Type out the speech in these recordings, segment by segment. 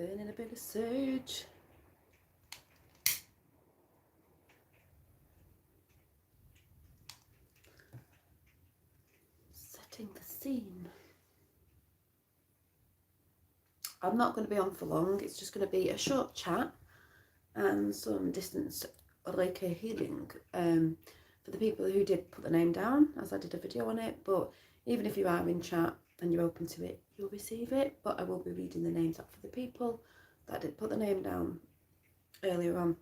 Burning a bit of sage. Setting the scene. I'm not going to be on for long. It's just going to be a short chat and some distance Reiki healing for the people who did put the name down, as I did a video on it. But even if you are in chat and you're open to it, you'll receive it. But I will be reading the names up for the people that did put the name down earlier on.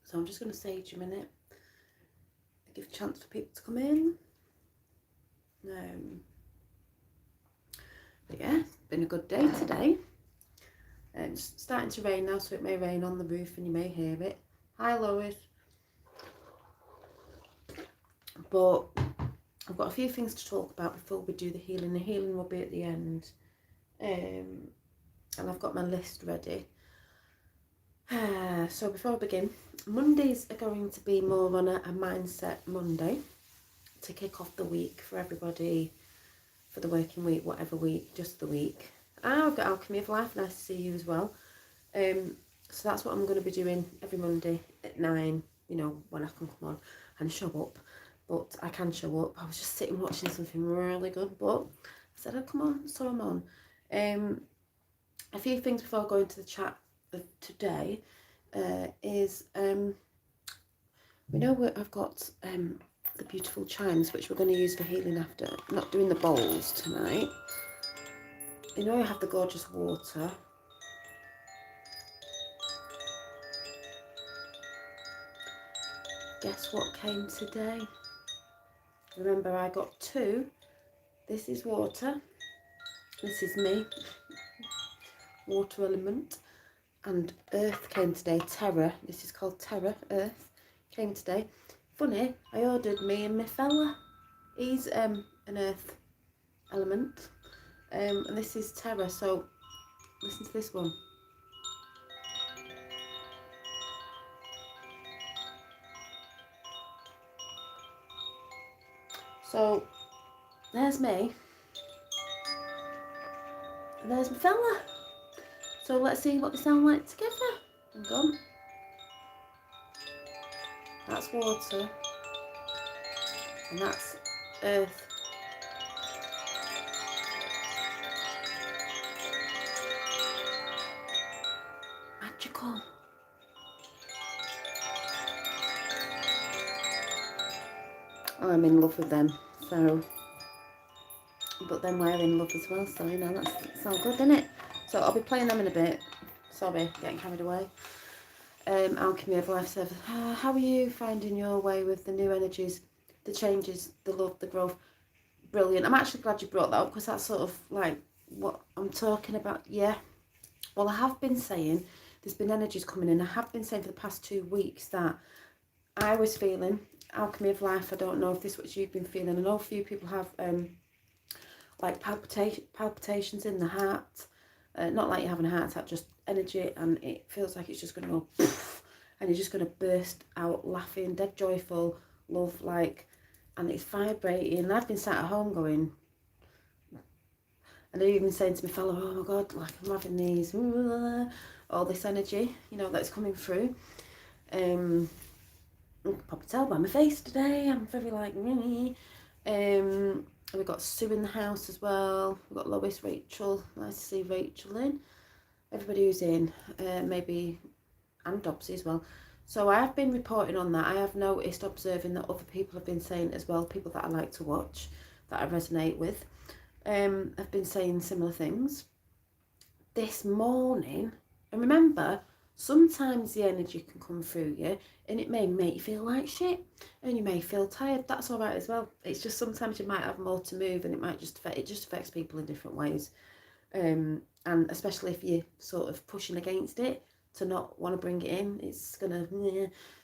So I'm just going to sage a minute, give a chance for people to come in. But yeah, it's been a good day today. It's starting to rain now, so it may rain on the roof and you may hear it. Hi Lois. But I've got a few things to talk about before we do the healing. The healing will be at the end. And I've got my list ready. So before I begin, Mondays are going to be more on a mindset Monday to kick off the week for everybody, for the working week, whatever week, just the week. I've got Alchemy of Life, nice to see you as well. So that's what I'm going to be doing every Monday at 9, you know, when I can come on and show up. But I can show up. I was just sitting watching something really good, but I said, oh, come on, so I'm on. A few things before going to the chat of today is, we know I've got the beautiful chimes, which we're going to use for healing after. I'm not doing the bowls tonight. You know I have the gorgeous water. Guess what came today? Remember, I got 2. This is water. This is me. Water element. And earth came today. Terra. This is called Terra. Earth came today. Funny, I ordered me and my fella. He's an earth element. And this is Terra. So listen to this one. So there's me, and there's my fella. So let's see what they sound like together. Hang on. That's water, and that's earth. Magical. I'm in love with them, so, but then we're in love as well, so you know, that's all good, isn't it? So I'll be playing them in a bit. Sorry, getting carried away. Alchemy of Life says, how are you finding your way with the new energies, the changes, the love, the growth? Brilliant. I'm actually glad you brought that up, because that's sort of like what I'm talking about. Yeah, well, I have been saying there's been energies coming in. I have been saying for the past 2 weeks that I was feeling Alchemy of Life. I don't know if this is what you've been feeling. I know a few people have like palpitations in the heart. Not like you're having a heart attack, just energy, and it feels like it's just going to go poof, and you're just going to burst out laughing, dead joyful, love, like, and it's vibrating. And I've been sat at home going, and I've even saying to my fellow, oh my God, like I'm having these, all this energy, you know, that's coming through. You can probably tell by my face today, I'm very like, we've got Sue in the house as well. We've got Lois, Rachel. Nice to see Rachel in. Everybody who's in, maybe, and Dobsy as well. So I have been reporting on that. I have noticed, observing that other people have been saying as well, people that I like to watch, that I resonate with, have been saying similar things. This morning, and remember, sometimes the energy can come through you and it may make you feel like shit and you may feel tired. That's all right as well. It's just sometimes you might have more to move, and it might just affect, it just affects people in different ways. And especially if you're sort of pushing against it to not want to bring it in, it's gonna,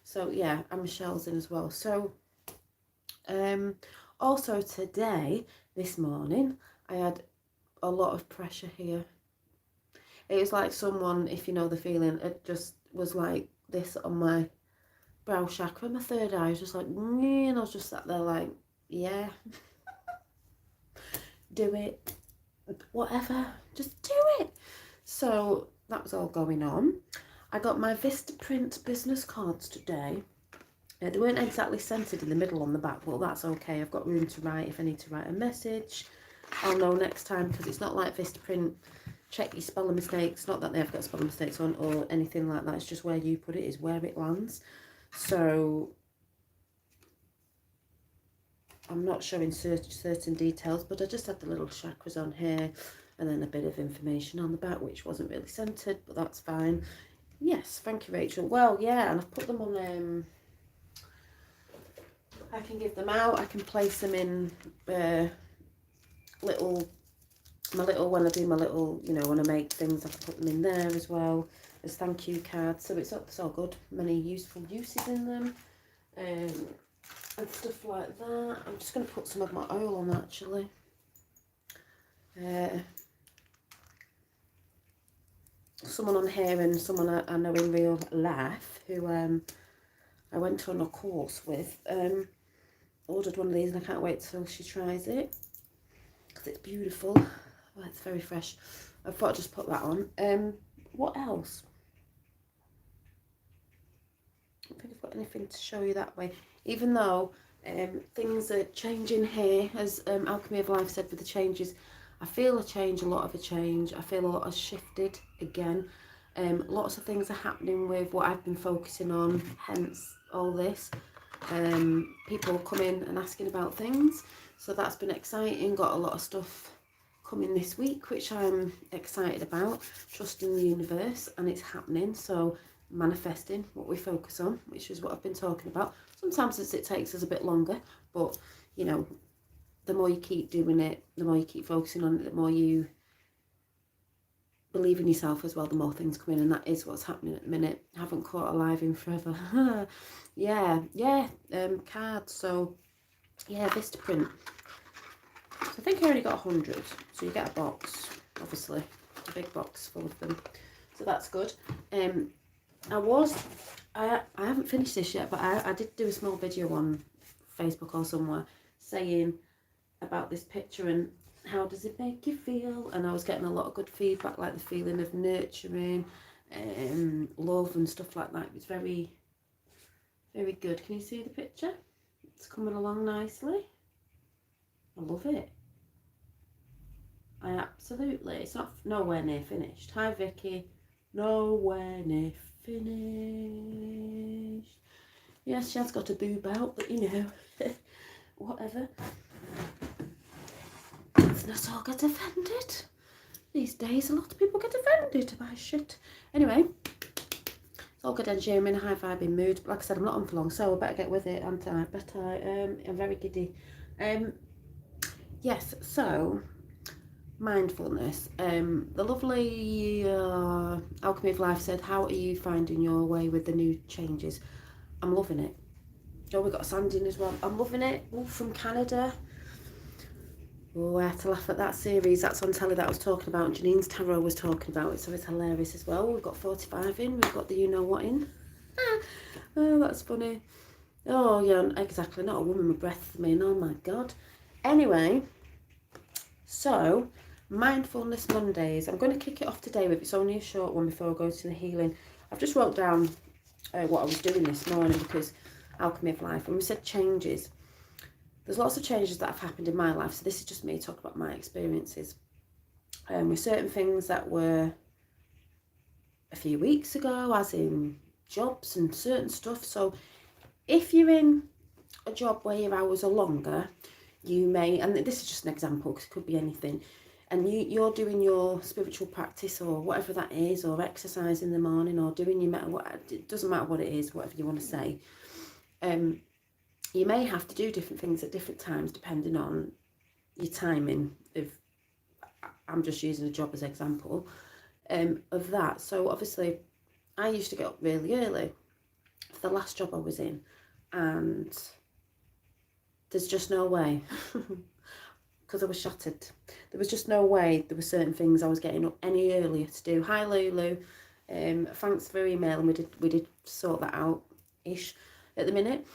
so yeah, and Michelle's in as well. So also today, this morning, I had a lot of pressure here. It was like someone, if you know the feeling, it just was like this on my brow chakra, my third eye. I was just like, and I was just sat there like, yeah, do it, whatever, just do it. So that was all going on. I got my Vistaprint business cards today. They weren't exactly centred in the middle on the back, but that's okay. I've got room to write if I need to write a message. I'll know next time, because it's not like Vistaprint, check your spelling mistakes. Not that they have got spelling mistakes on or anything like that. It's just where you put it is where it lands. So I'm not showing certain details, but I just had the little chakras on here and then a bit of information on the back, which wasn't really centred, but that's fine. Yes, thank you, Rachel. Well, yeah, and I've put them on, I can give them out, I can place them in my little, when I do my little, you know, when I make things, I can put them in there as well as thank you cards. So it's all good, many useful uses in them. And stuff like that. I'm just going to put some of my oil on actually. Someone on here and someone I know in real life who I went on a course with ordered one of these, and I can't wait till she tries it because it's beautiful. Oh, it's very fresh. I thought I'd just put that on. What else? I don't think I've got anything to show you that way, even though things are changing here, as Alchemy of Life said with the changes. I feel a change, a lot of a change. I feel a lot has shifted again. Lots of things are happening with what I've been focusing on, hence all this. People coming and asking about things, so that's been exciting. Got a lot of stuff coming this week, which I'm excited about. Trusting the universe, and it's happening. So manifesting what we focus on, which is what I've been talking about. Sometimes it takes us a bit longer, but you know, the more you keep doing it, the more you keep focusing on it, the more you believe in yourself as well, the more things come in, and that is what's happening at the minute. I haven't caught a live in forever. yeah, cards. So yeah, Vistaprint. So I think I already got 100, so you get a box, obviously, a big box full of them, so that's good. I haven't finished this yet, but I did do a small video on Facebook or somewhere saying about this picture and how does it make you feel, and I was getting a lot of good feedback, like the feeling of nurturing, love and stuff like that. It was very, very good. Can you see the picture? It's coming along nicely. I love it. It's not nowhere near finished. Hi Vicky, nowhere near finished. Yes, she has got a boob out, but you know, whatever. Let's not all get offended. These days, a lot of people get offended by shit. Anyway, it's all good, and I'm in a high vibing mood. Like I said, I'm not on for long, so I better get with it, aren't I? I'm very giddy. Yes, so mindfulness. The lovely Alchemy of Life said, how are you finding your way with the new changes? I'm loving it. Oh, we got Sandy in as well. I'm loving it. Oh, from Canada. Oh, I had to laugh at that series. That's on telly that I was talking about. Janine's Tarot was talking about it, so it's hilarious as well. We've got 45 in. We've got the you know what in. Oh, that's funny. Oh, yeah, exactly. Not a woman with breath for me. Oh, my God. Anyway, so Mindfulness Mondays. I'm going to kick it off today with, it's only a short one before I go to the healing. I've just wrote down what I was doing this morning because Alchemy of Life, and we said changes. There's lots of changes that have happened in my life, so this is just me talking about my experiences. With certain things that were a few weeks ago, as in jobs and certain stuff. So if you're in a job where your hours are longer, you may, and this is just an example because it could be anything, and you're doing your spiritual practice or whatever that is, or exercise in the morning, or doing your it doesn't matter what it is, whatever you want to say. You may have to do different things at different times depending on your timing. I'm just using a job as an example of that. So obviously I used to get up really early for the last job I was in, and there's just no way because I was shattered. There was just no way. There were certain things I was getting up any earlier to do. Hi Lulu, thanks for emailing. We did sort that out ish at the minute.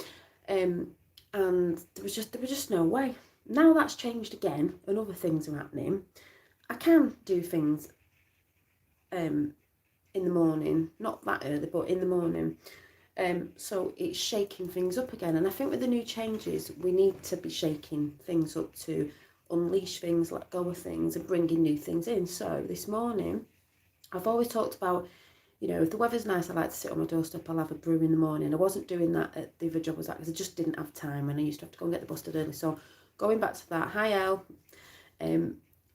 And there was just no way. Now that's changed again and other things are happening. I can do things in the morning, not that early, but in the morning. So it's shaking things up again. And I think with the new changes, we need to be shaking things up to unleash things, let go of things, and bringing new things in. So this morning, I've always talked about, you know, if the weather's nice, I like to sit on my doorstep, I'll have a brew in the morning. I wasn't doing that at the other job I was at because I just didn't have time, and I used to have to go and get the bus early. So going back to that, hi Elle,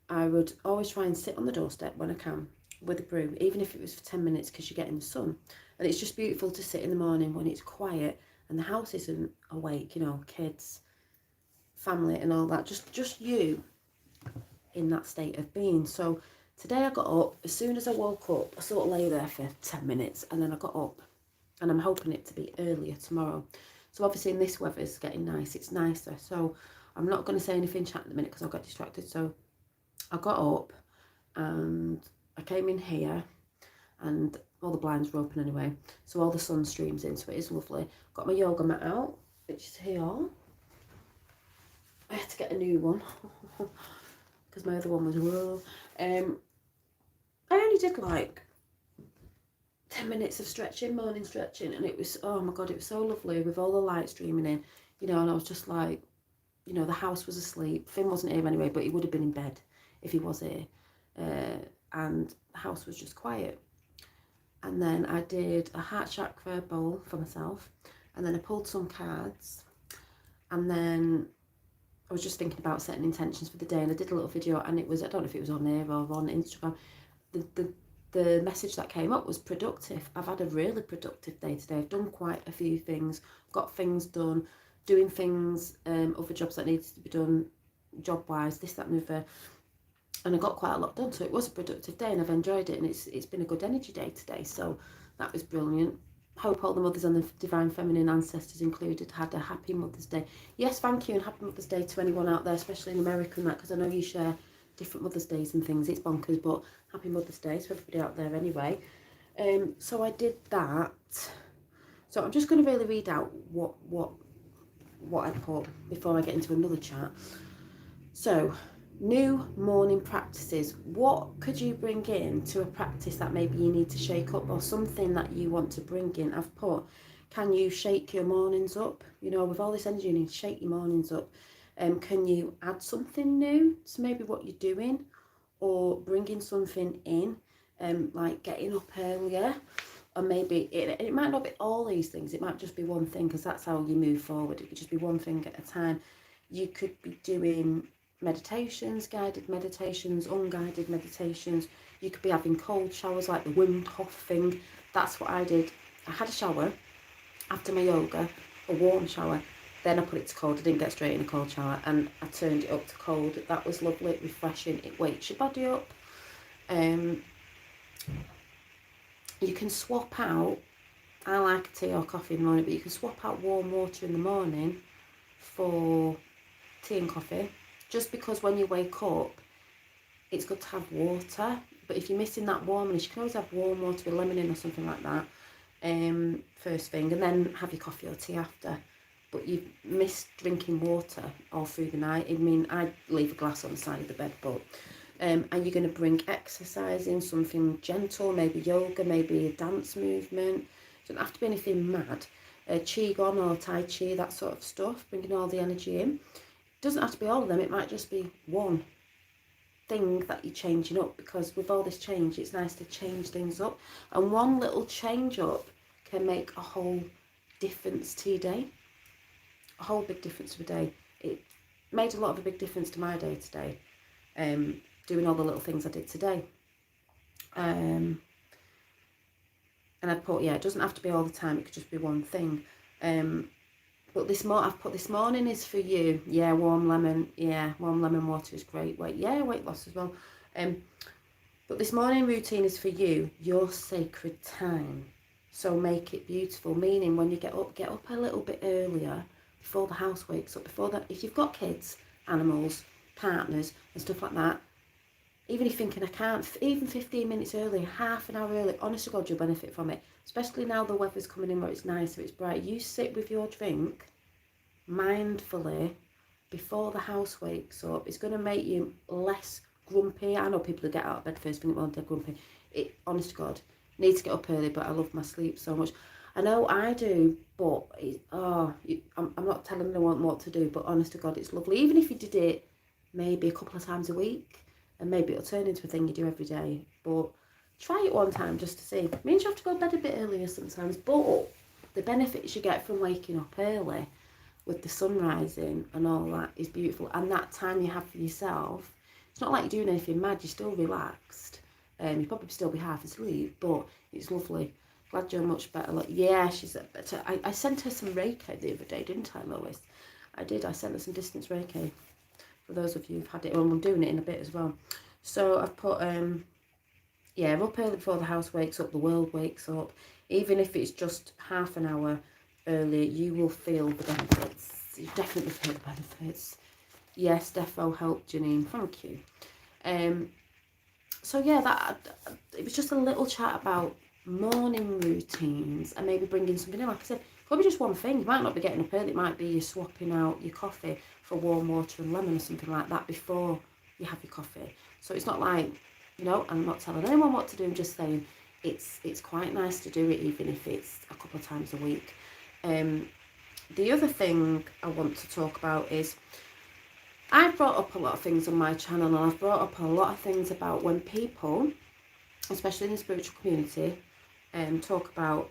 I would always try and sit on the doorstep when I can with a brew, even if it was for 10 minutes, because you get in the sun. And it's just beautiful to sit in the morning when it's quiet and the house isn't awake, you know, kids, family and all that, just you in that state of being. So today I got up, as soon as I woke up, I sort of lay there for 10 minutes and then I got up, and I'm hoping it to be earlier tomorrow. So obviously in this weather it's getting nice, it's nicer. So I'm not going to say anything chat at the minute because I'll get distracted. So I got up and I came in here, and all the blinds were open anyway, so all the sun streams in, so it is lovely. Got my yoga mat out, which is here. I had to get a new one because my other one was raw. I only did like 10 minutes of stretching, morning stretching, and it was, oh my god, it was so lovely with all the light streaming in, you know. And I was just like, you know, the house was asleep. Finn wasn't here anyway, but he would have been in bed if he was here. And the house was just quiet. And then I did a heart chakra bowl for myself, and then I pulled some cards, and then I was just thinking about setting intentions for the day, and I did a little video, and it was, I don't know if it was on there or on Instagram, the message that came up was productive. I've had a really productive day today. I've done quite a few things, got things done, doing things, other jobs that needed to be done job wise, this, that and the other, and I got quite a lot done. So it was a productive day and I've enjoyed it, and it's been a good energy day today, so that was brilliant. Hope all the mothers and the divine feminine ancestors included had a happy Mother's Day. Yes, thank you, and happy Mother's Day to anyone out there, especially in America and that, because I know you share different Mother's Days and things. It's bonkers, but happy Mother's Day to everybody out there anyway. So I did that. So I'm just going to really read out what I put before I get into another chat. So, new morning practices. What could you bring in to a practice that maybe you need to shake up, or something that you want to bring in? I've put, can you shake your mornings up? You know, with all this energy, you need to shake your mornings up. Can you add something new to maybe what you're doing, or bringing something in, like getting up earlier? Or maybe it might not be all these things, it might just be one thing, because that's how you move forward. It could just be one thing at a time. You could be doing meditations, guided meditations, unguided meditations. You could be having cold showers like the Wim Hof thing. That's what I did. I had a shower after my yoga, a warm shower, then I put it to cold. I didn't get straight in a cold shower, and I turned it up to cold. That was lovely, refreshing. It wakes your body up. You can swap out, I like tea or coffee in the morning, but you can swap out warm water in the morning for tea and coffee, just because when you wake up it's good to have water. But if you're missing that warmness, you can always have warm water with lemon in or something like that, first thing, and then have your coffee or tea after. But you've missed drinking water all through the night. I mean, I leave a glass on the side of the bed, but and you're going to bring exercise in, something gentle, maybe yoga, maybe a dance movement. It doesn't have to be anything mad. Qigong or Tai Chi, that sort of stuff, bringing all the energy in. It doesn't have to be all of them, it might just be one thing that you're changing up, because with all this change, it's nice to change things up. And one little change up can make a whole difference to your day. A whole big difference to a day. It made a lot of a big difference to my day today. Doing all the little things I did today. And I put, yeah, it doesn't have to be all the time, it could just be one thing. But I've put this morning is for you. Yeah, warm lemon. Yeah, warm lemon water is great. Weight loss as well. But this morning routine is for you, your sacred time. So make it beautiful, meaning when you get up a little bit earlier, before the house wakes up, if you've got kids, animals, partners and stuff like that, even if you're thinking I can't, even 15 minutes early, half an hour early, honest to God, you'll benefit from it. Especially now the weather's coming in where it's nicer, it's bright. You sit with your drink mindfully before the house wakes up. It's going to make you less grumpy. I know people who get out of bed first thing, well, they're grumpy. Honest to God, need to get up early, but I love my sleep so much. I know I do, but I'm not telling anyone what to do, but honest to God, it's lovely. Even if you did it maybe a couple of times a week, and maybe it'll turn into a thing you do every day, but try it one time just to see. It means you have to go to bed a bit earlier sometimes, but the benefits you get from waking up early with the sun rising and all that is beautiful. And that time you have for yourself, it's not like you're doing anything mad, you're still relaxed. You probably still be half asleep, but it's lovely. Glad you're much better. Like, yeah, she's better. I sent her some Reiki the other day, didn't I, Lois? I did. I sent her some distance Reiki. For those of you who've had it, well, I'm doing it in a bit as well. So I've put, yeah, up early before the house wakes up, the world wakes up. Even if it's just half an hour earlier, you will feel the benefits. You definitely feel the benefits. Yes, defo help, Janine. Thank you. So yeah, it was just a little chat about morning routines and maybe bringing something in. Like I said, probably just one thing. You might not be getting up early. It might be you swapping out your coffee for warm water and lemon or something like that before you have your coffee. So it's not like, you know, I'm not telling anyone what to do. I'm just saying it's quite nice to do it even if it's a couple of times a week. The other thing I want to talk about is I've brought up a lot of things on my channel, and I've brought up a lot of things about when people, especially in the spiritual community, talk about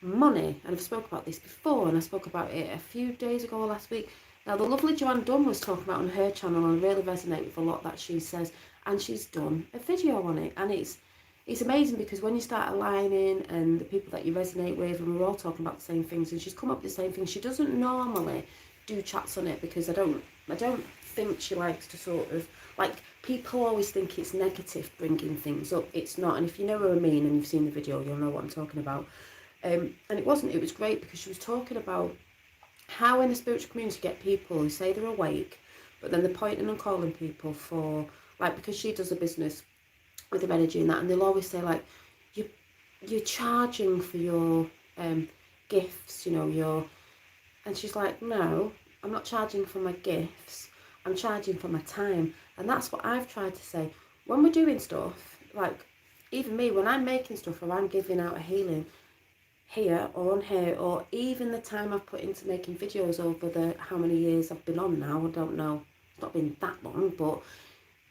money. And I've spoke about this before, and I spoke about it a few days ago or last week. Now, the lovely Joanne Dunn was talking about on her channel, and I really resonate with a lot that she says, and she's done a video on it. And it's amazing because when you start aligning and the people that you resonate with, and we're all talking about the same things, and she's come up with the same things. She doesn't normally do chats on it because I don't think she likes to sort of, like, people always think it's negative bringing things up. It's not. And if you know what I mean and you've seen the video, you'll know what I'm talking about. And it wasn't. It was great because she was talking about how in the spiritual community you get people who say they're awake, but then they're pointing and calling people for, like, because she does a business with their energy and that, and they'll always say, like, you're charging for your gifts, you know, and she's like, no, I'm not charging for my gifts, I'm charging for my time. And that's what I've tried to say. When we're doing stuff, like, even me, when I'm making stuff or I'm giving out a healing here or on here, or even the time I've put into making videos over the how many years I've been on now, I don't know, it's not been that long, but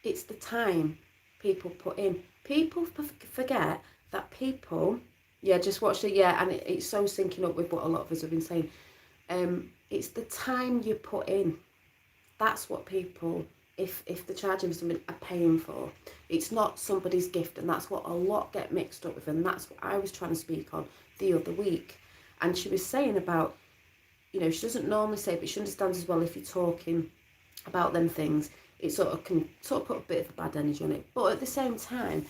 it's the time people put in. People forget that people, yeah, just watch it, yeah, and it's so syncing up with what a lot of us have been saying. It's the time you put in. That's what people, if they're charging for something, are paying for. It's not somebody's gift, and that's what a lot get mixed up with, and that's what I was trying to speak on the other week. And she was saying about, you know, she doesn't normally say, but she understands as well if you're talking about them things, it sort of can sort of put a bit of a bad energy on it. But at the same time,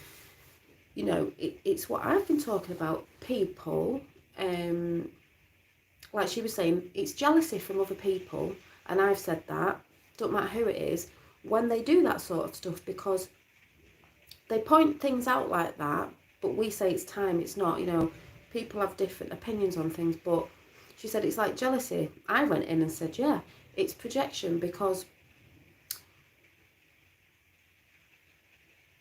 you know, it's what I've been talking about. People, like she was saying, it's jealousy from other people, and I've said that, don't matter who it is, when they do that sort of stuff, because they point things out like that, but we say it's time, it's not, you know, people have different opinions on things. But she said it's like jealousy. I went in and said, yeah, it's projection, because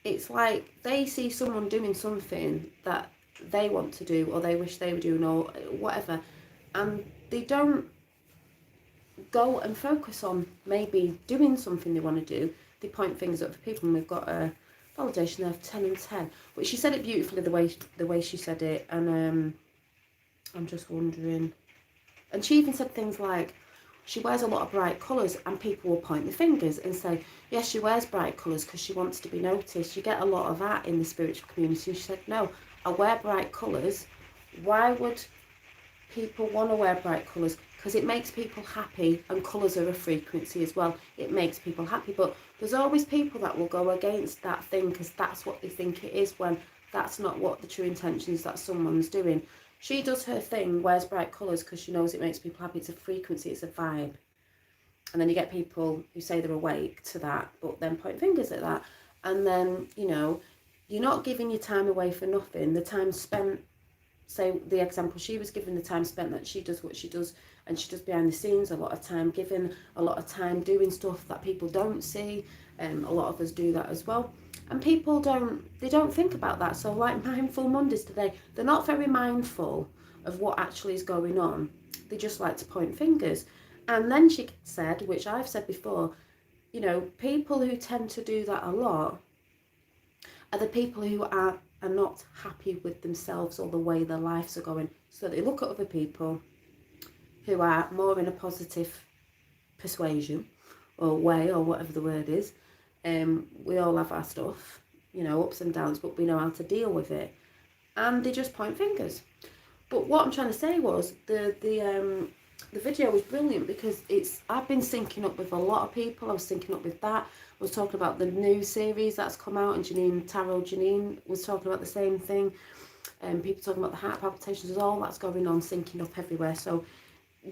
it's like they see someone doing something that they want to do, or they wish they were doing, or whatever, and they don't go and focus on maybe doing something they want to do. They point fingers at other people, and we've got a validation there of 10 and 10. But she said it beautifully the way she said it, and I'm just wondering. And she even said things like she wears a lot of bright colours, and people will point their fingers and say, yes, she wears bright colours because she wants to be noticed. You get a lot of that in the spiritual community. And she said, no, I wear bright colours. Why would people want to wear bright colours? Because it makes people happy, and colours are a frequency as well. It makes people happy, but there's always people that will go against that thing because that's what they think it is, when that's not what the true intention is that someone's doing. She does her thing, wears bright colours because she knows it makes people happy. It's a frequency, it's a vibe. And then you get people who say they're awake to that, but then point fingers at that. And then, you know, you're not giving your time away for nothing. The time spent, say the example she was given, the time spent that she does what she does, and she does behind the scenes, a lot of time giving, a lot of time doing stuff that people don't see, A lot of us do that as well. And people don't think about that. So like Mindful Mondays today, they're not very mindful of what actually is going on. They just like to point fingers. And then she said, which I've said before, you know, people who tend to do that a lot are the people who are not happy with themselves or the way their lives are going. So they look at other people who are more in a positive persuasion or way, or whatever the word is. We all have our stuff, you know, ups and downs, but we know how to deal with it. And they just point fingers. But what I'm trying to say was the video was brilliant because I've been syncing up with a lot of people. I was syncing up with that. I was talking about the new series that's come out, and Janine was talking about the same thing. People talking about the heart palpitations, all that's going on, syncing up everywhere. So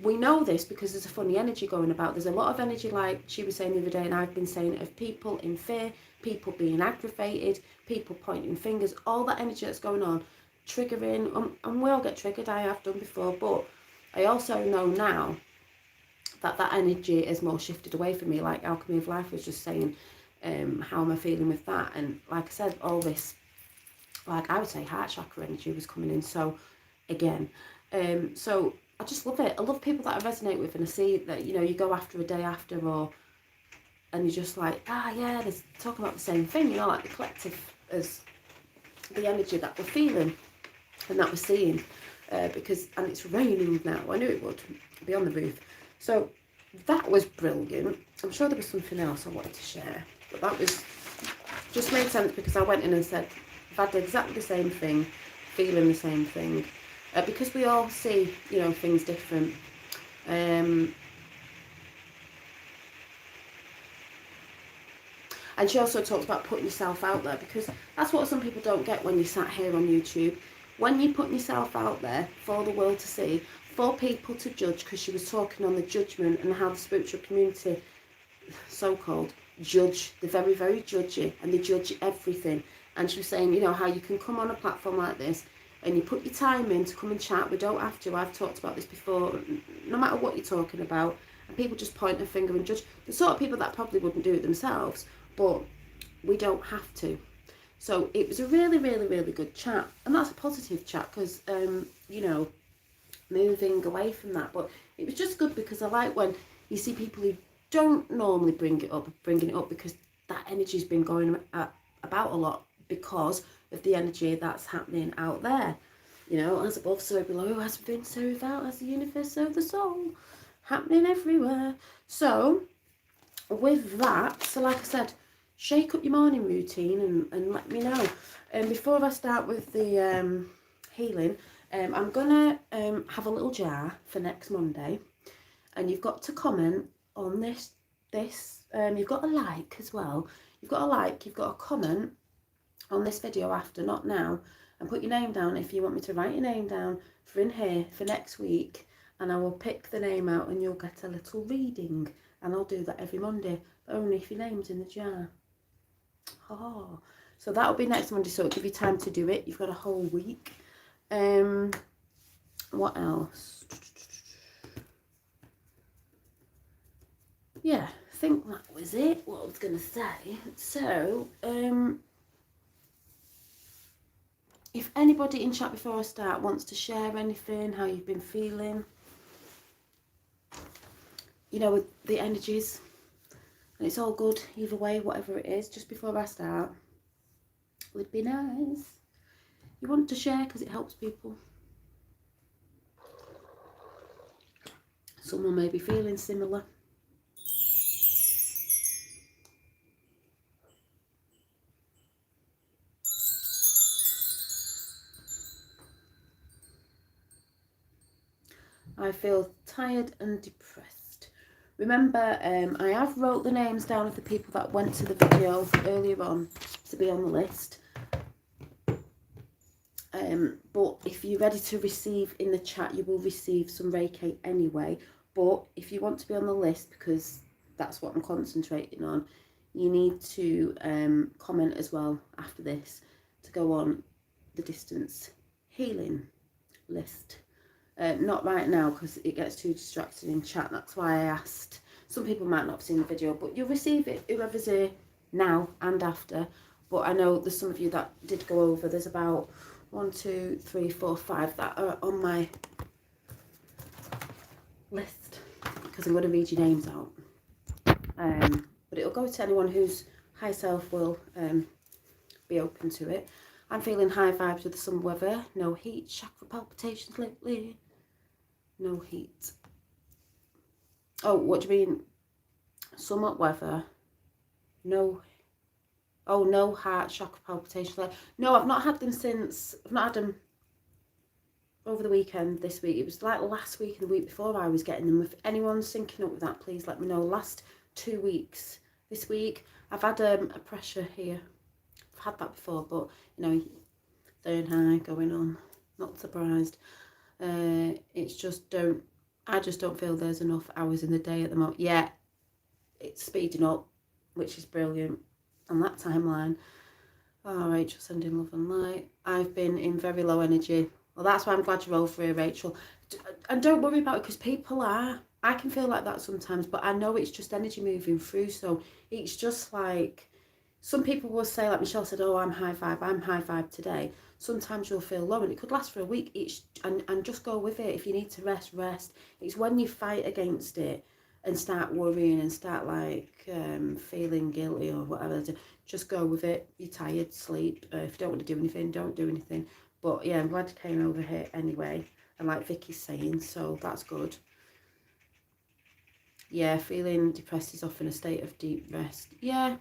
we know this because there's a funny energy going about. There's a lot of energy, like she was saying the other day, and I've been saying it, of people in fear, people being aggravated, people pointing fingers, all that energy that's going on, triggering, and we all get triggered. I have done before, but I also know now that energy is more shifted away from me. Like Alchemy of Life was just saying, how am I feeling with that? And like I said, all this, like I would say, heart chakra energy was coming in. So again, so I just love it. I love people that I resonate with, and I see that, you know, you go after a day after, and you're just like, yeah, they're talking about the same thing, you know, like the collective as the energy that we're feeling and that we're seeing, and it's raining now. I knew it would be on the roof. So that was brilliant. I'm sure there was something else I wanted to share, but that was just made sense because I went in and said, I've had exactly the same thing, feeling the same thing. Because we all see, you know, things different. And she also talks about putting yourself out there, because that's what some people don't get when you sat here on YouTube. When you're putting yourself out there for the world to see, for people to judge, because she was talking on the judgment and how the spiritual community, so-called, judge. They're very, very judgy, and they judge everything. And she was saying, you know, how you can come on a platform like this and you put your time in to come and chat. We don't have to. I've talked about this before. No matter what you're talking about, and people just point a finger and judge. The sort of people that probably wouldn't do it themselves, but we don't have to. So it was a really, really, really good chat. And that's a positive chat because, you know, moving away from that. But it was just good because I like when you see people who don't normally bringing it up because that energy's been going about a lot because of the energy that's happening out there. You know, as above, so below, as within, so without, as the universe, so the soul. Happening everywhere. So, with that, so like I said, shake up your morning routine and let me know. And before I start with the healing, I'm going to have a little jar for next Monday. And you've got to comment on this. You've got to like as well. You've got a comment on this video after, not now, and put your name down if you want me to write your name down for in here for next week, and I will pick the name out and you'll get a little reading, and I'll do that every Monday, but only if your name's in the jar. Oh, so that'll be next Monday, so it'll give you time to do it. You've got a whole week. What else? Yeah, I think that was it, what I was going to say. So, if anybody in chat before I start wants to share anything, how you've been feeling, you know, with the energies, and it's all good either way, whatever it is, just before I start, would be nice. You want to share because it helps people. Someone may be feeling similar. I feel tired and depressed. Remember, I have wrote the names down of the people that went to the video earlier on to be on the list. But if you're ready to receive in the chat, you will receive some Reiki anyway. But if you want to be on the list, because that's what I'm concentrating on, you need to comment as well after this to go on the distance healing list. Not right now because it gets too distracted in chat. That's why I asked. Some people might not have seen the video, but you'll receive it. Whoever's here now and after. But I know there's some of you that did go over. There's about 1, 2, 3, 4, 5 that are on my list, because I'm going to read your names out. But it'll go to anyone whose high self will be open to it. I'm feeling high vibes with the summer weather. No heat, chakra palpitations lately. No heat. Oh, what do you mean? Summer weather. No. Oh, no heart, chakra palpitations. No, I've not had them since. I've not had them over the weekend this week. It was like last week and the week before I was getting them. If anyone's syncing up with that, please let me know. Last 2 weeks. This week, I've had a pressure here. I've had that before, but, you know, third high going on. Not surprised. It's just I just don't feel there's enough hours in the day at the moment. Yeah, it's speeding up, which is brilliant on that timeline. Oh, Rachel, sending love and light. I've been in very low energy. Well, that's why I'm glad you're over here, Rachel. And don't worry about it, because people are. I can feel like that sometimes, but I know it's just energy moving through. So it's just like, some people will say, like Michelle said, oh, I'm high vibe today. Sometimes you'll feel low, and it could last for a week. And just go with it. If you need to rest. It's when you fight against it and start worrying and start like feeling guilty or whatever, just go with it. You're tired, sleep. If you don't want to do anything, don't do anything. But yeah, I'm glad you came over here anyway. And like Vicky's saying, so that's good. Yeah, feeling depressed is often a state of deep rest. Yeah.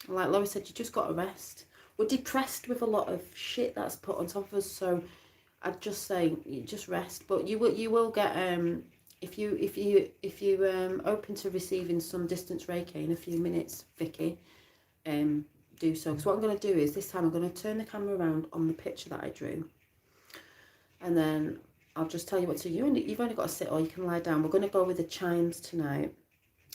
Like Laura said, you just got to rest. We're depressed with a lot of shit that's put on top of us, so I'd just say you just rest. But you will get if you open to receiving some distance Reiki in a few minutes, Vicky, do so. Because what I'm going to do is, this time I'm going to turn the camera around on the picture that I drew, and then I'll just tell you what to do. You've only got to sit, or you can lie down. We're going to go with the chimes tonight,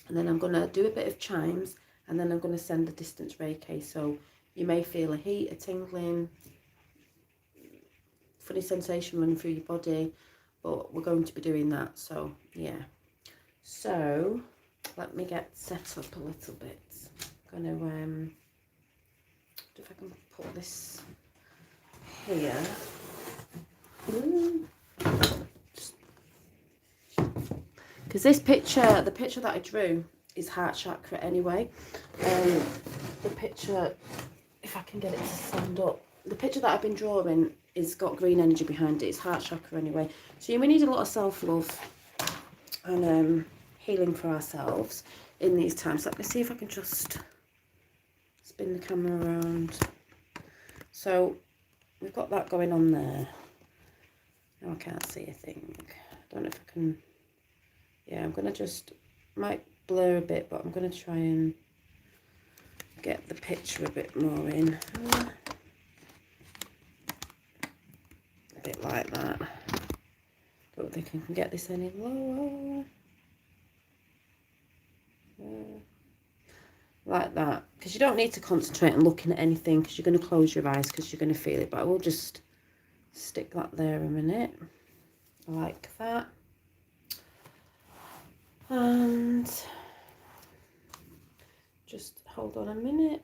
and then I'm going to do a bit of chimes, and then I'm going to send the distance Reiki. So you may feel a heat, a tingling, funny sensation running through your body, but we're going to be doing that. So yeah, so let me get set up a little bit. I'm gonna if I can put this here. Because this picture, the picture that I drew, is heart chakra anyway. The picture, if I can get it to stand up, the picture that I've been drawing is got green energy behind it. It's heart chakra anyway. So you may need a lot of self-love and healing for ourselves in these times. Let me see if I can just spin the camera around. So we've got that going on there. Now I can't see a thing. I don't know if I can. Yeah, I'm going to just, might blur a bit, but I'm going to try and get the picture a bit more in. A bit like that. Don't think I can get this any lower. Like that. Because you don't need to concentrate on looking at anything, because you're going to close your eyes because you're going to feel it. But I will just stick that there a minute. Like that. And just hold on a minute.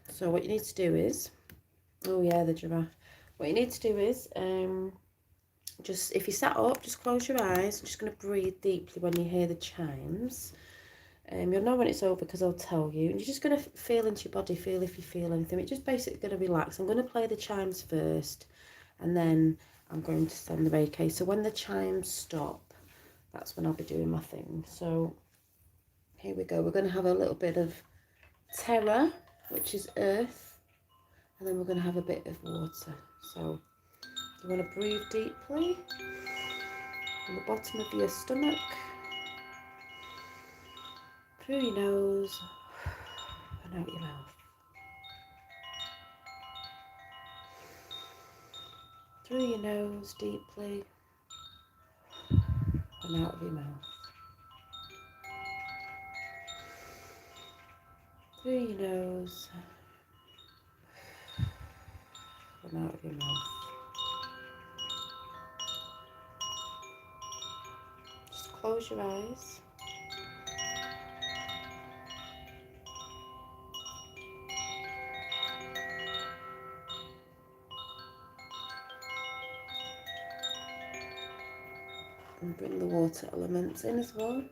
So what you need to do is, oh yeah, the giraffe. What you need to do is, just, if you sat up, just close your eyes. I'm just going to breathe deeply when you hear the chimes. You'll know when it's over because I'll tell you. And you're just going to feel into your body, feel if you feel anything. It's just basically going to relax. I'm going to play the chimes first, and then I'm going to send the Reiki. So when the chimes stop, that's when I'll be doing my thing. So here we go. We're going to have a little bit of terror, which is earth, and then we're going to have a bit of water. So you want to breathe deeply from the bottom of your stomach, through your nose, and and out your mouth. Through your nose deeply and out of your mouth. Through your nose and out of your mouth. Just close your eyes. And bring the water elements in as well.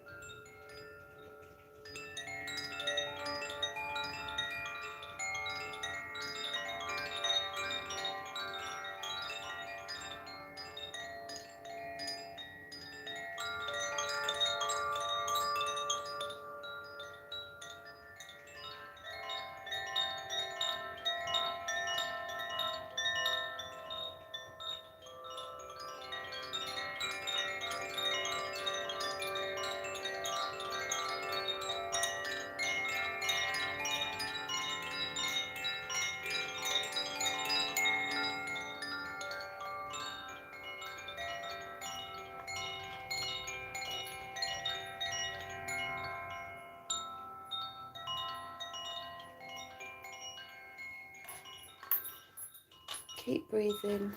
Keep breathing.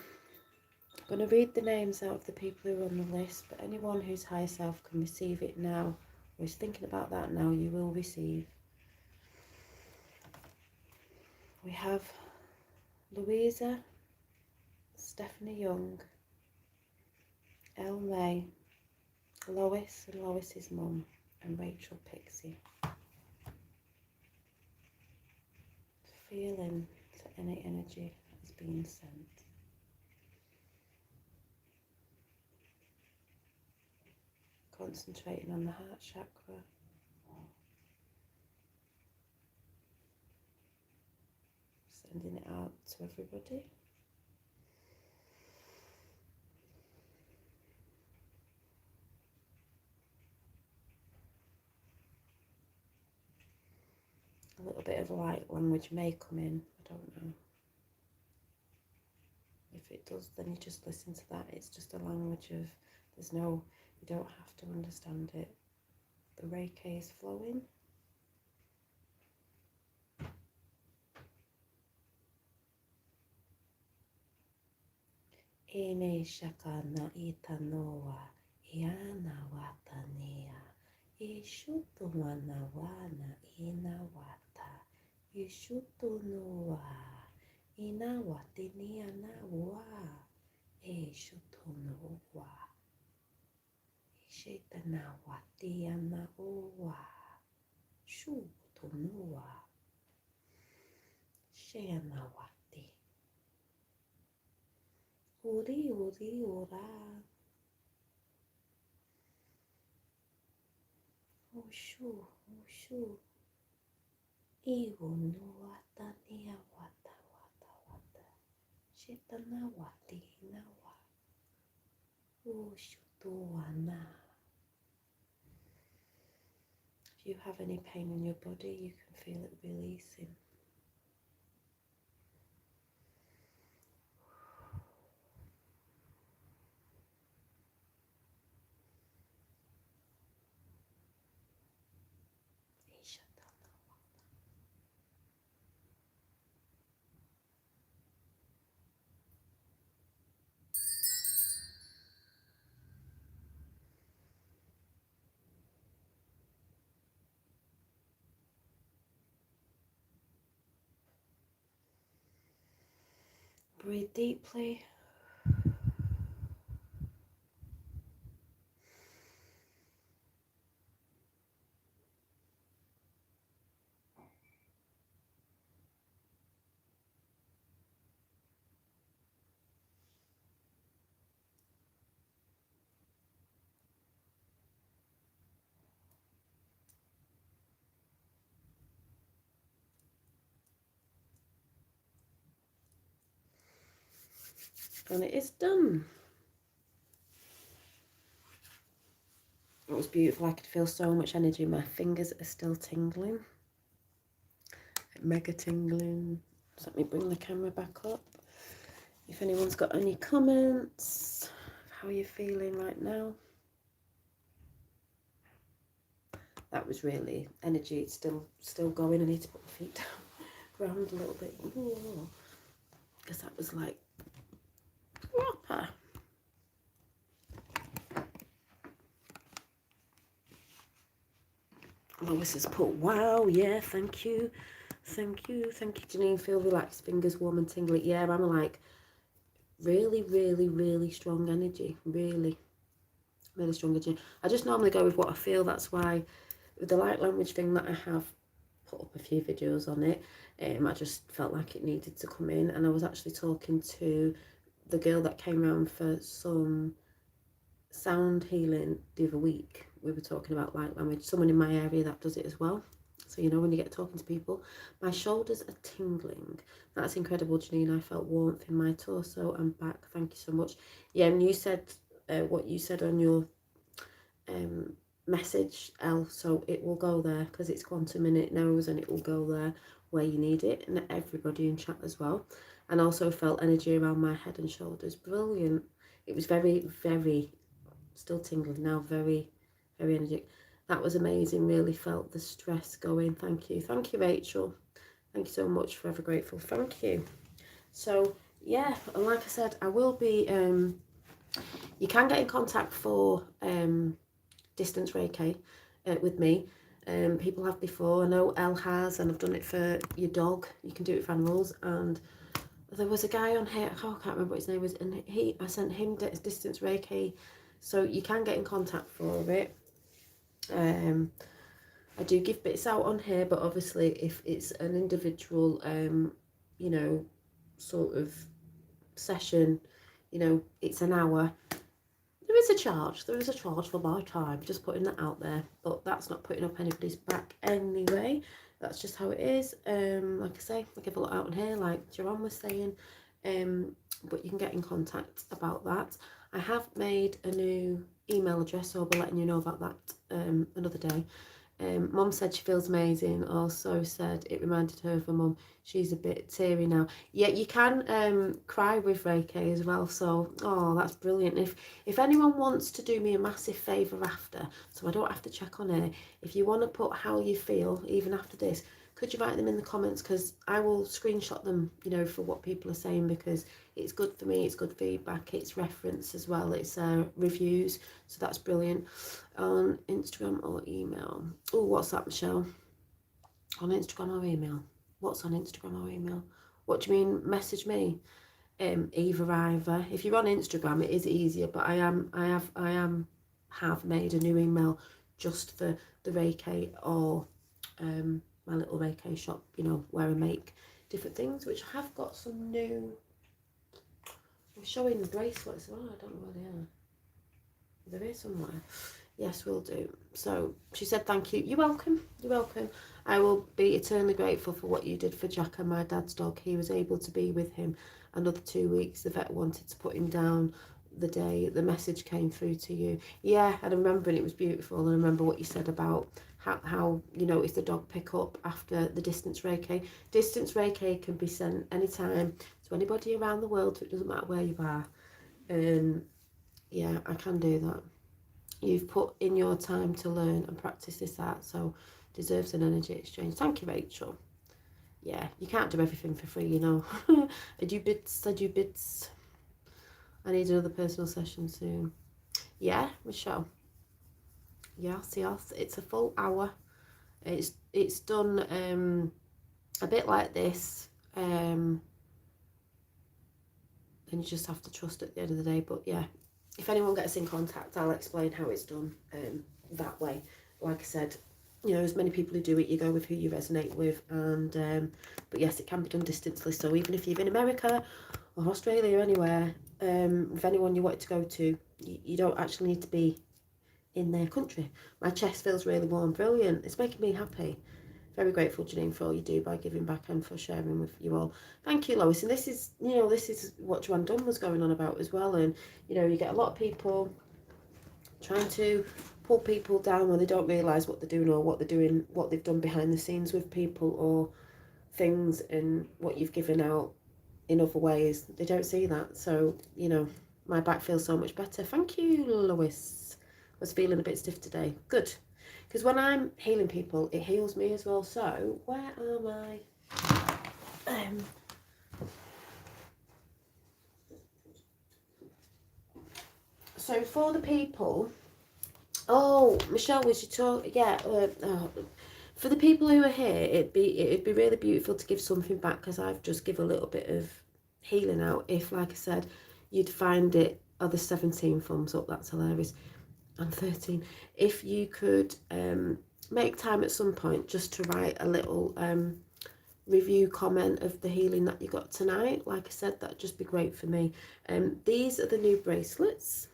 I'm going to read the names out of the people who are on the list, but anyone whose higher self can receive it now, or is thinking about that now, you will receive. We have Louisa, Stephanie Young, Elle May, Lois and Lois's mum, and Rachel Pixie. Feeling to any energy that is being sent. Concentrating on the heart chakra. Sending it out to everybody. A little bit of light language may come in, I don't know. If it does, then you just listen to that. It's just a language of, you don't have to understand it. The Reiki is flowing. Ene shakana itanoa, iana watania, ishutumana wana inawata, ishutunoa, inawatinia nawa, ishutunoa, ishetanawatia naoa, shutunoa, sheanawati. Uri uri ora. Oshu oshu. Iwo no wata nia wata wata wata. Shetana wati nawa. Oshu to wana. If you have any pain in your body, you can feel it releasing. Breathe deeply. And it is done. It was beautiful. I could feel so much energy. My fingers are still tingling. mega tingling. So let me bring the camera back up. If anyone's got any comments, how are you feeling right now? That was really energy. It's still going. I need to put my feet down, ground a little bit, because that was like proper. Lois has put, wow, yeah, thank you, Janine. Feel relaxed, fingers warm and tingly. Yeah, I'm like really strong energy, really strong energy. I just normally go with what I feel. That's why with the light language thing that I have put up a few videos on it, I just felt like it needed to come in. And I was actually talking to the girl that came around for some sound healing the other week. We were talking about light language, someone in my area that does it as well. So you know, when you get talking to people, my shoulders are tingling. That's incredible, Janine. I felt warmth in my torso and back. Thank you so much. Yeah, and you said what you said on your message, Elle, so it will go there because it's quantum and it knows, and it will go there where you need it, and everybody in chat as well. And also felt energy around my head and shoulders. Brilliant. It was very still tingling now, very energetic. That was amazing. Really felt the stress going. Thank you, Rachel. Thank you so much. Forever grateful. Thank you. So yeah, and like I said, I will be you can get in contact for distance Reiki with me. People have before. I know Elle has, and I've done it for your dog. You can do it for animals. And there was a guy on here, I can't remember what his name was, and I sent him distance Reiki, so you can get in contact for it. I do give bits out on here, but obviously if it's an individual you know, sort of session, you know, it's an hour, there is a charge for my time, just putting that out there, but that's not putting up anybody's back anyway. That's just how it is. Like I say, I give a lot out on here, like Jerome was saying, but you can get in contact about that. I have made a new email address, so I'll be letting you know about that another day. Mum said she feels amazing. Also said it reminded her of her mum. She's a bit teary now. Yeah, you can cry with Reiki as well. So, oh, that's brilliant. If anyone wants to do me a massive favour after, so I don't have to check on her, if you want to put how you feel even after this, could you write them in the comments? Because I will screenshot them, you know, for what people are saying, because it's good for me, it's good feedback, it's reference as well, it's reviews, so that's brilliant. On Instagram or email. Oh, what's that, Michelle? On Instagram or email? What's on Instagram or email? What do you mean, message me? Either. If you're on Instagram, it is easier, but I have made a new email just for the Reiki, or my little Reiki shop, you know, where I make different things, which I have got some new. I'm showing the bracelets. Oh, I don't know where they are. There is somewhere. Yes, will do. So she said thank you. You're welcome. I will be eternally grateful for what you did for Jack and my dad's dog. He was able to be with him another 2 weeks. The vet wanted to put him down the day the message came through to you. Yeah, and I remember, and it was beautiful. And I remember what you said about how you noticed the dog pick up after the distance Reiki. Distance Reiki can be sent anytime to anybody around the world, so it doesn't matter where you are. Yeah, I can do that. You've put in your time to learn and practice this art, so deserves an energy exchange. Thank you, Rachel. Yeah, you can't do everything for free, you know. I do bits. I need another personal session soon. Yeah, Michelle. Yes, it's a full hour. It's done a bit like this, and you just have to trust at the end of the day. But yeah, if anyone gets in contact, I'll explain how it's done that way. Like I said, you know, as many people who do it, you go with who you resonate with. And but yes, it can be done distantly. So even if you're in America or Australia or anywhere, with anyone you want to go to, you don't actually need to be in their country. My chest feels really warm. Brilliant. It's making me happy. Very grateful, Janine, for all you do by giving back and for sharing with you all. Thank you, Lois. And this is, you know, this is what Joanne Dunn was going on about as well. And, you know, you get a lot of people trying to pull people down when they don't realise what they're doing, or what they're doing, what they've done behind the scenes with people, or things and what you've given out in other ways. They don't see that. So, you know, my back feels so much better. Thank you, Lois. I was feeling a bit stiff today. Good. Because when I'm healing people, it heals me as well. So, where are my... so for the people... Oh, Michelle, was you talk? Yeah. For the people who are here, it'd be really beautiful to give something back, because I've just give a little bit of healing out. If, like I said, you'd find it. Oh, there's 17 thumbs up. That's hilarious. I'm 13. If you could make time at some point just to write a little review comment of the healing that you got tonight, like I said, that'd just be great for me. These are the new bracelets.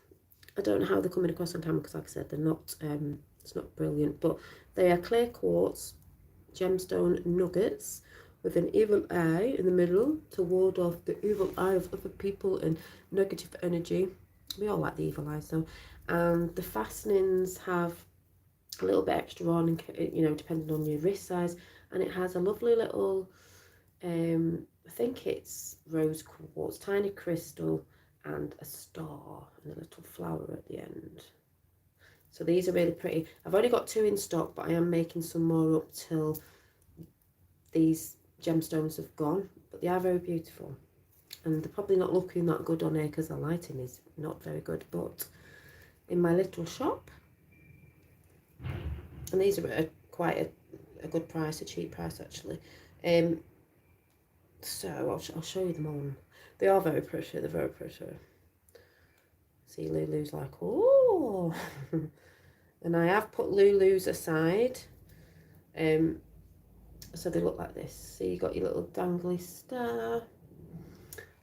I don't know how they're coming across on camera, because like I said, they're not it's not brilliant, but they are clear quartz gemstone nuggets with an evil eye in the middle to ward off the evil eye of other people and negative energy. We all like the evil eyes though. And the fastenings have a little bit extra on, you know, depending on your wrist size, and it has a lovely little I think it's rose quartz, tiny crystal, and a star and a little flower at the end. So these are really pretty. I've only got 2 in stock, but I am making some more up till these gemstones have gone. But they are very beautiful, and they're probably not looking that good on here because the lighting is not very good, but in my little shop. And these are at quite a good price, a cheap price actually. So I'll show you them on. They are very pretty, they're very pretty. See, Lulu's like, oh. And I have put Lulu's aside. So they look like this. So you got your little dangly star.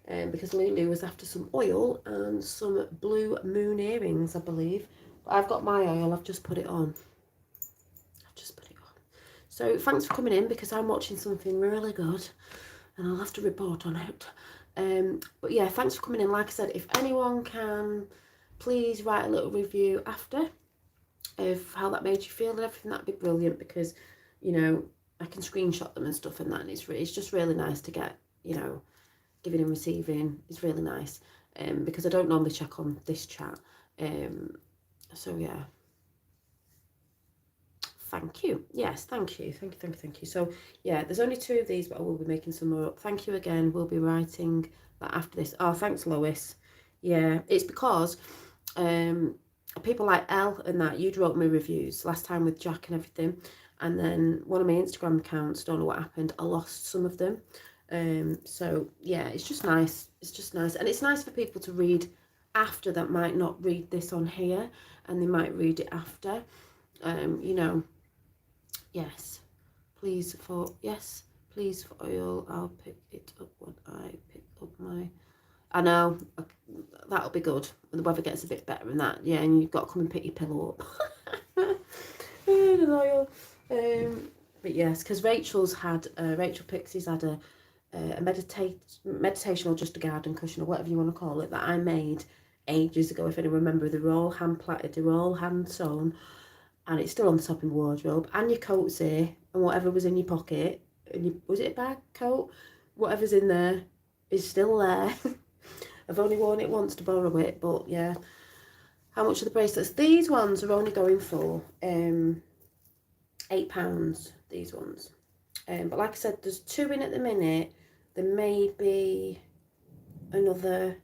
Because Lulu was after some oil and some blue moon earrings, I believe. But I've got my oil, I've just put it on. So thanks for coming in, because I'm watching something really good and I'll have to report on it. But yeah, thanks for coming in. Like I said, if anyone can please write a little review after of how that made you feel and everything, that'd be brilliant, because, you know, I can screenshot them and stuff and that, and it's just really nice to get, you know, giving and receiving is really nice, because I don't normally check on this chat. So yeah. Thank you. Yes, thank you. Thank you. So, yeah, there's only 2 of these, but I will be making some more up. Thank you again. We'll be writing that after this. Oh, thanks, Lois. Yeah, it's because people like Elle and that, you'd wrote me reviews last time with Jack and everything. And then one of my Instagram accounts, don't know what happened, I lost some of them. So, yeah, it's just nice. It's just nice. And it's nice for people to read after that might not read this on here, and they might read it after. You know. Yes, please for oil. I'll pick it up when I pick up my... I know, that'll be good when the weather gets a bit better and that. Yeah, and you've got to come and pick your pillow up. And oil. But yes, because Rachel Pixie's had a meditation, or just a garden cushion, or whatever you want to call it, that I made ages ago. If anyone remember, they were all hand plaited, they were all hand sewn. And it's still on the top of your wardrobe, and your coat's here, and whatever was in your pocket, and was it a bag, coat? Whatever's in there is still there. I've only worn it once to borrow it, but yeah. How much are the bracelets? These ones are only going for £8, these ones. But like I said, there's 2 in at the minute. There may be another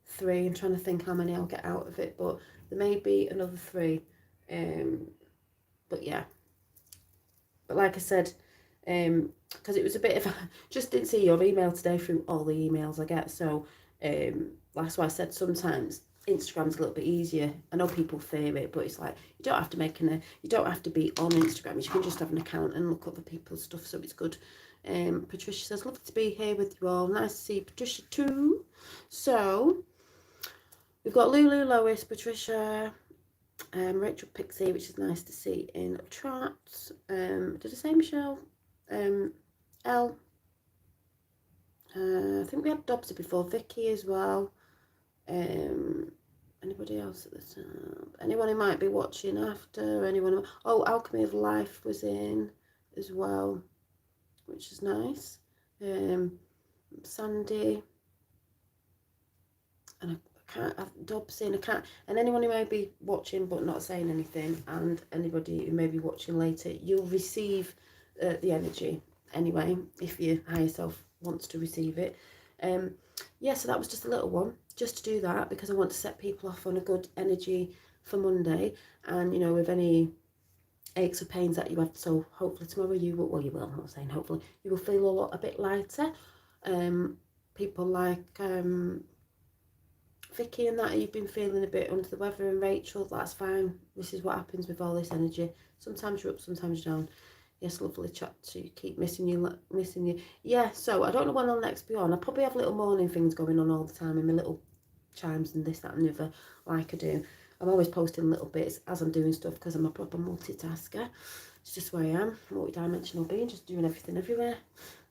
3. I'm trying to think how many I'll get out of it, but there may be another 3. But yeah, but like I said, because it was a bit of a, just didn't see your email today through all the emails I get, so that's why I said sometimes Instagram's a little bit easier. I know people fear it, but it's like, you don't have to you don't have to be on Instagram, you can just have an account and look up the people's stuff, so it's good. Patricia says, lovely to be here with you all. Nice to see Patricia too. So we've got Lulu, Lois, Patricia, Rachel Pixie, which is nice to see in chat. Did I say Michelle? Elle. I think we had Dobsy before. Vicky as well. Anybody else at the top? Anyone who might be watching after? Anyone? Oh, Alchemy of Life was in as well. which is nice. Sandy, and Dub's in, I can't, and anyone who may be watching but not saying anything, and anybody who may be watching later, you'll receive the energy anyway, if your higher self wants to receive it. Yeah, so that was just a little one, just to do that, because I want to set people off on a good energy for Monday. And, you know, with any aches or pains that you have, so hopefully tomorrow you will, well, you will, I'm not saying hopefully, you will feel a bit lighter. People like Vicky and that, you've been feeling a bit under the weather, and Rachel, that's fine. This is what happens with all this energy. Sometimes you're up, sometimes you're down. Yes, lovely chat to keep missing you. Yeah, so I don't know when I'll next be on. I probably have little morning things going on all the time in my little chimes and this, that and the other, like I do. I'm always posting little bits as I'm doing stuff, because I'm a proper multitasker. It's just where I am, multi-dimensional being, just doing everything everywhere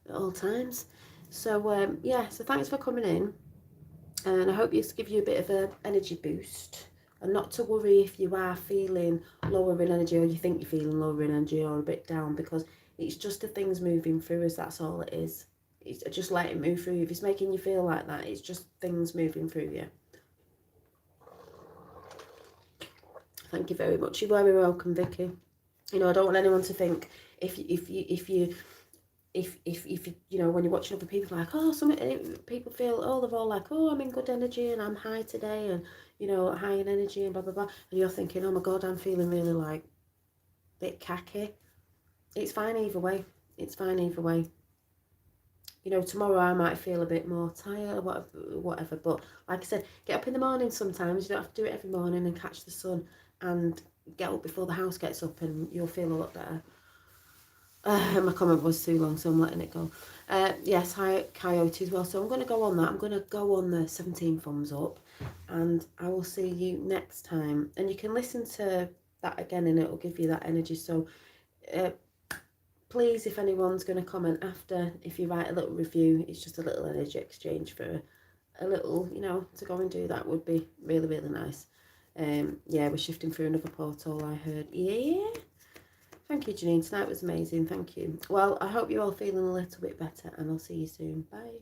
at all times. So yeah, so thanks for coming in. And I hope this gives you a bit of an energy boost. And not to worry if you are feeling lower in energy, or you think you're feeling lower in energy or a bit down, because it's just the things moving through us, that's all it is. It's just let it move through you. If it's making you feel like that, it's just things moving through you. Thank you very much. You're very welcome, Vicky. You know, I don't want anyone to think if you you know, when you're watching other people, like, oh, some people feel, oh, they're all like, oh, I'm in good energy and I'm high today, and, you know, high in energy and blah blah blah, and you're thinking, oh my god, I'm feeling really like a bit cacky. It's fine either way. It's fine either way. You know, tomorrow I might feel a bit more tired or whatever, but like I said, get up in the morning sometimes. You don't have to do it every morning, and catch the sun and get up before the house gets up, and you'll feel a lot better. My comment was too long, so I'm letting it go. Yes, hi Coyote as well. So I'm going to go on that. I'm going to go on the 17 thumbs up, and I will see you next time. And you can listen to that again, and it will give you that energy. So please, if anyone's going to comment after, if you write a little review, it's just a little energy exchange for a little, you know, to go and do that would be really, really nice. Yeah, we're shifting through another portal, I heard. Yeah. Thank you, Janine. Tonight was amazing. Thank you. Well, I hope you're all feeling a little bit better, and I'll see you soon. Bye.